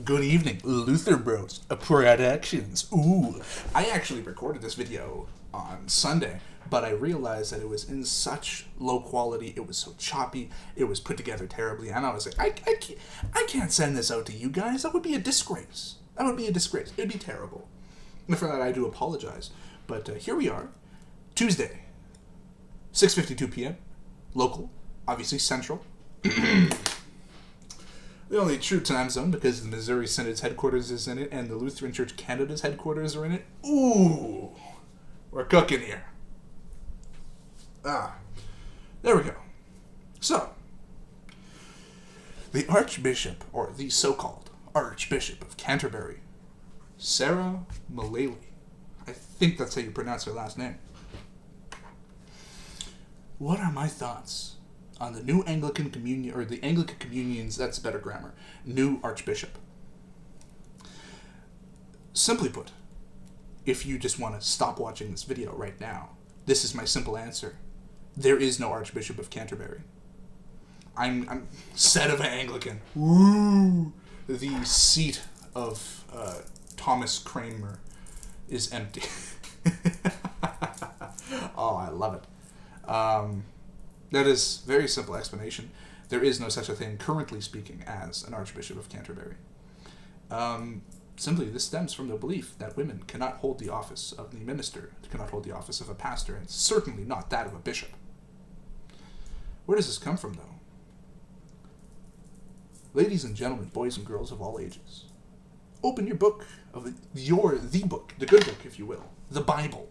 Good evening, Luther Bros. Productions. Ooh, I actually recorded this video on Sunday, but I realized that it was in such low quality, it was so choppy, it was put together terribly, and I was like, I can't send this out to you guys. That would be a disgrace. That would be a disgrace. It'd be terrible. And for that, I do apologize. But here we are, Tuesday, 6:52 p.m., local, obviously central. The only true time zone because the Missouri Synode's headquarters is in it and the Lutheran Church Canada's headquarters are in it. Ooh, we're cooking here. There we go. So, the Archbishop, or the so-called Archbishop of Canterbury, Sarah Mullally, I think that's how you pronounce her last name. What are my thoughts on the new Anglican Communion, or the Anglican Communion's, that's better grammar, new Archbishop? Simply put, if you just want to stop watching this video right now, this is my simple answer. There is no Archbishop of Canterbury. I'm set of an Anglican. Woo! The seat of Thomas Cranmer is empty. Oh, I love it. That is a very simple explanation. There is no such a thing, currently speaking, as an Archbishop of Canterbury. Simply, this stems from the belief that women cannot hold the office of the minister, cannot hold the office of a pastor, and certainly not that of a bishop. Where does this come from, though? Ladies and gentlemen, boys and girls of all ages, open your book of the book, the good book, if you will, the Bible,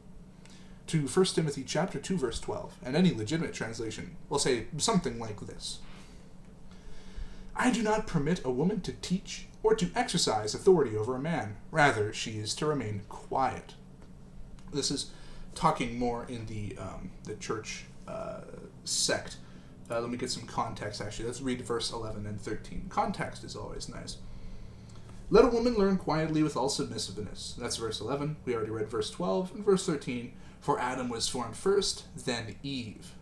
to 1 Timothy chapter 2, verse 12, and any legitimate translation will say something like this. I do not permit a woman to teach or to exercise authority over a man. Rather, she is to remain quiet. This is talking more in the church sect. Let me get some context, actually. Let's read verse 11 and 13. Context is always nice. Let a woman learn quietly with all submissiveness. That's verse 11. We already read verse 12. And verse 13, for Adam was formed first, then Eve.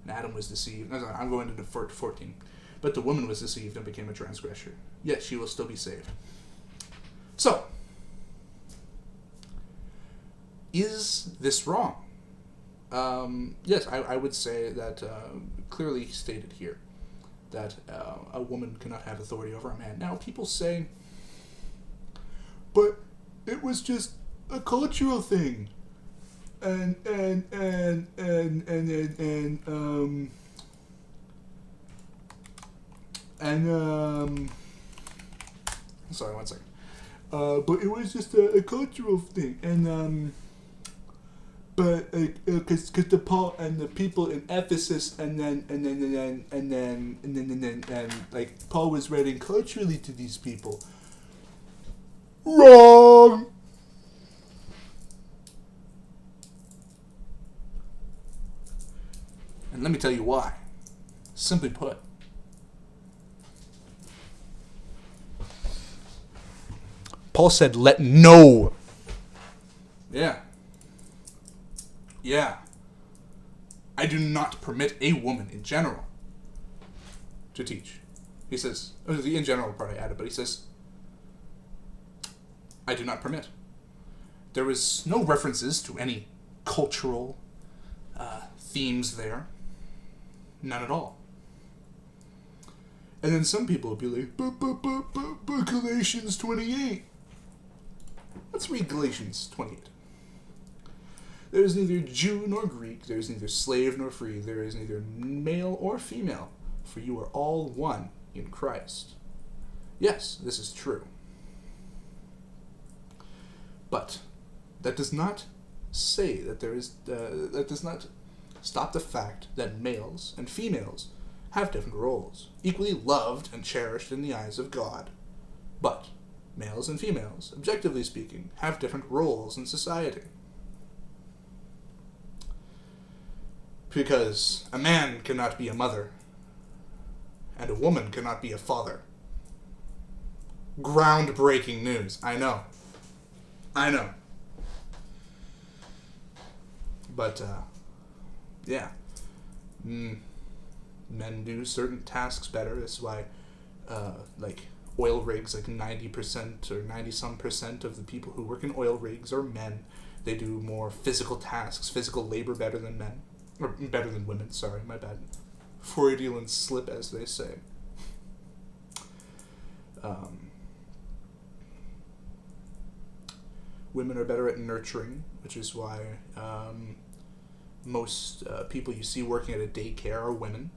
And Adam was deceived. No, I'm going into 14. But the woman was deceived and became a transgressor. Yet she will still be saved. So, is this wrong? Yes, I would say that clearly stated here that a woman cannot have authority over a man. Now, people say, but it was just a cultural thing. Sorry, one second. But it was just a cultural thing, and but because the Paul and the people in Ephesus, and like Paul was writing culturally to these people. Wrong. And let me tell you why. Simply put, Paul said, let no. Yeah. I do not permit a woman in general to teach. He says, the in general part I added, but he says, I do not permit. There was no references to any cultural themes there. None at all. And then some people will be like, but Galatians 28. Let's read Galatians 28. There is neither Jew nor Greek, there is neither slave nor free, there is neither male or female, for you are all one in Christ. Yes, this is true. But that does not say that there is, that does not stop the fact that males and females have different roles, equally loved and cherished in the eyes of God. But males and females, objectively speaking, have different roles in society. Because a man cannot be a mother, and a woman cannot be a father. Groundbreaking news. I know. But, yeah. Men do certain tasks better. That's why, like, oil rigs, like 90% or 90-some% of the people who work in oil rigs are men. They do more physical tasks, physical labor better than men. Or better than women, sorry, my bad. Freudian slip, as they say. Women are better at nurturing, which is why most people you see working at a daycare are women.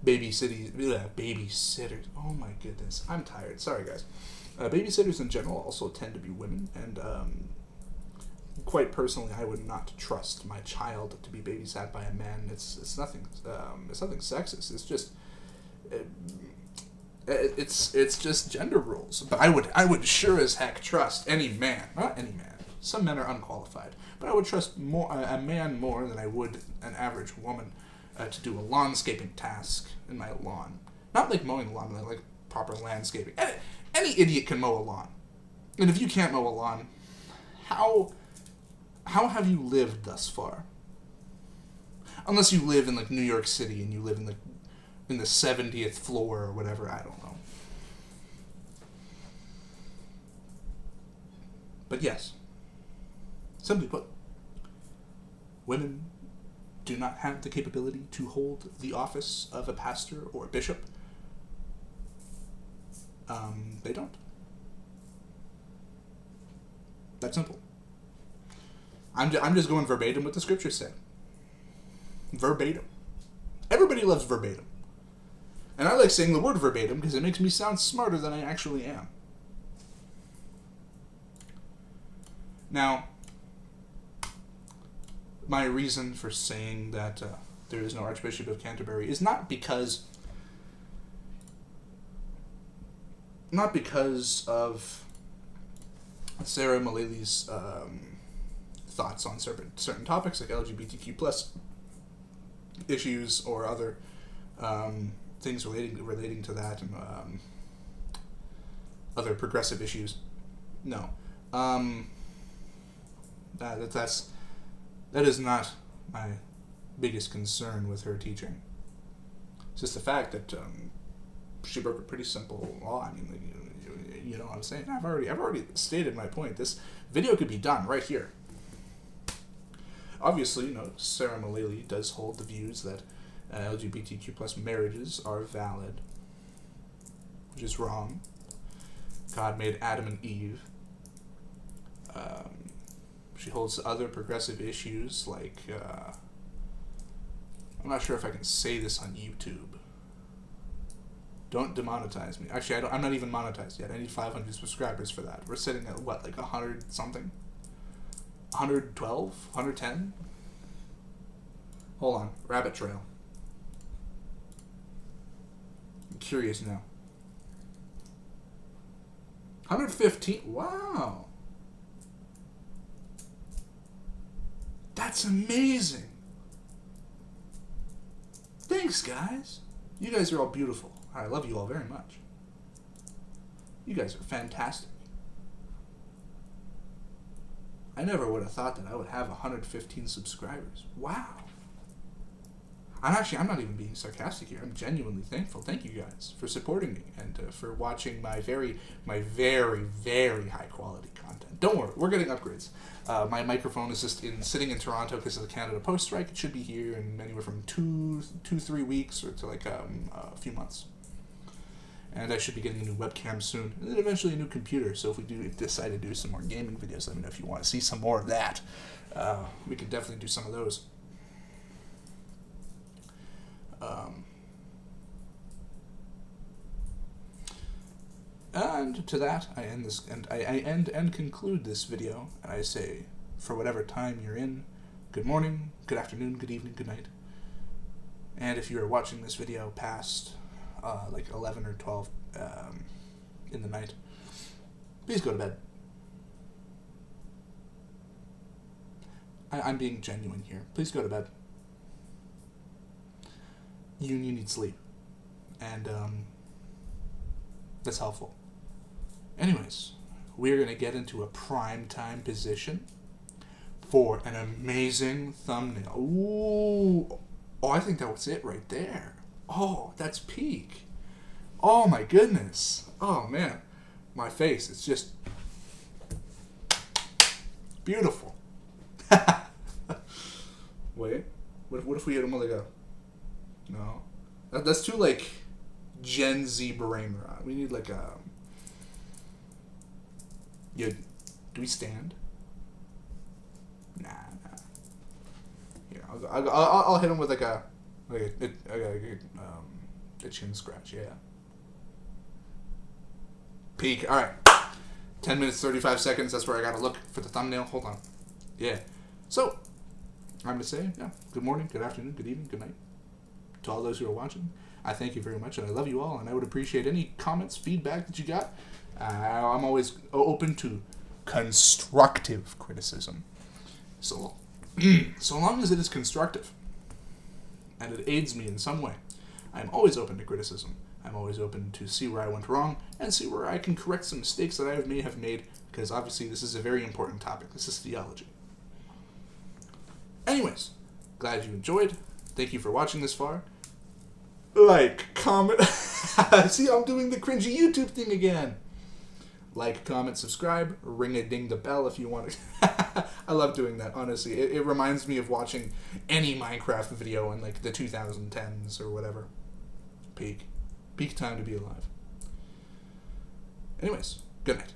Babysitters. Oh my goodness, I'm tired. Sorry, guys. Babysitters in general also tend to be women, and quite personally, I would not trust my child to be babysat by a man. It's nothing. It's nothing sexist. It's just. It's just gender rules. But I would sure as heck trust any man. Not any man. Some men are unqualified, but I would trust a man more than I would an average woman to do a lawnscaping task in my lawn. Not like mowing the lawn, but like proper landscaping. Any idiot can mow a lawn, and if you can't mow a lawn, how have you lived thus far? Unless you live in like New York City and you live in the 70th floor or whatever, I don't know. But yes, simply put, women do not have the capability to hold the office of a pastor or a bishop. They don't. That's simple. I'm just going verbatim what the scriptures say. Verbatim. Everybody loves verbatim. And I like saying the word verbatim because it makes me sound smarter than I actually am. Now, my reason for saying that there is no Archbishop of Canterbury is not because of Sarah Maleli's thoughts on certain topics like LGBTQ plus issues or other things relating to that and other progressive issues. No, that is not my biggest concern with her teaching. It's just the fact that she broke a pretty simple law. I mean, like, you know what I'm saying. I've already stated my point. This video could be done right here. Obviously, Sarah Maleli does hold the views that LGBTQ plus marriages are valid, which is wrong. God made Adam and Eve. She holds other progressive issues like, I'm not sure if I can say this on YouTube. Don't demonetize me. Actually, I'm not even monetized yet. I need 500 subscribers for that. We're sitting at what, like 100 something? 112? 110? Hold on. Rabbit trail. I'm curious now. 115? Wow. That's amazing. Thanks, guys. You guys are all beautiful. I love you all very much. You guys are fantastic. I never would have thought that I would have 115 subscribers. Wow. I'm not even being sarcastic here. I'm genuinely thankful. Thank you guys for supporting me and for watching my very, very high quality content. Don't worry, we're getting upgrades. My microphone is just sitting in Toronto because of the Canada Post strike. It should be here in anywhere from 3 weeks or to like a few months. And I should be getting a new webcam soon, and then eventually a new computer. So if we do decide to do some more gaming videos, let me know if you want to see some more of that. We could definitely do some of those. And to that, I end this, and I end and conclude this video, and I say, for whatever time you're in, good morning, good afternoon, good evening, good night. And if you are watching this video past like 11 or 12 in the night, please go to bed. I'm being genuine here. Please go to bed. You need sleep. And that's helpful. Anyways, we're going to get into a prime time position for an amazing thumbnail. Ooh. Oh, I think that was it right there. Oh, that's peak. Oh my goodness. Oh man. My face, it's just beautiful. Wait. What if we hit him with like a... No. That's too like Gen Z brain rot. We need like a... Yeah. Do we stand? Nah. Here, I'll hit him with like a chin scratch. Yeah. Peak. All right. 10 minutes 35 seconds. That's where I gotta look for the thumbnail. Hold on. Yeah. So I'm gonna say, yeah. Good morning, good afternoon, good evening, good night to all those who are watching. I thank you very much, and I love you all. And I would appreciate any comments, feedback that you got. I'm always open to constructive criticism. So long as it is constructive and it aids me in some way, I'm always open to criticism. I'm always open to see where I went wrong and see where I can correct some mistakes that I may have made, because obviously this is a very important topic. This is theology. Anyways, glad you enjoyed. Thank you for watching this far. Like, comment. See, I'm doing the cringy YouTube thing again. Like, comment, subscribe, ring-a-ding the bell if you want to. I love doing that, honestly. It reminds me of watching any Minecraft video in, like, the 2010s or whatever. Peak time to be alive. Anyways, good night.